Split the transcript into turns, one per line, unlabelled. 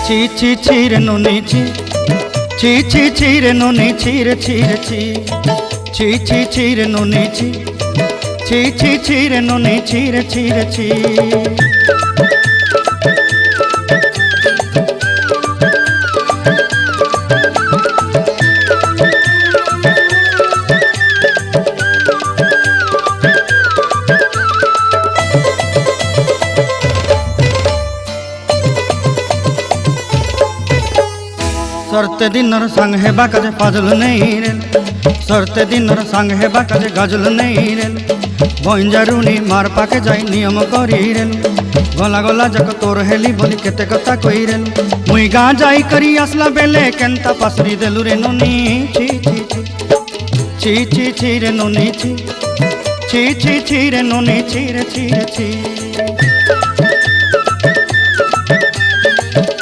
ছি ছি ছি রে নুনি ছি, ছি ছি ছি রে নুনি ছি রে ছি রে ছি, ছি ছি ছি রে নুনি ছি, ছি ছি ছি রে নুনি ছি রে ছি রে ছি। सरते दिनर संग हेबा काजे फाजल नहीं रेल, सरते दिनर संग हेबा काजे गजल नहीं रेल, बंजारुनी मार पाके जाई नियम करी रेल, गला गला जक तोर हेली बोली केते कथा कई रेल, मुई गा जाई करी आसला बेले केंता पासरी देलु रे नुनी ची ची ची, ची ची ची रे नुनी ची, ची ची ची रे नुनी ची रे ची रे ची।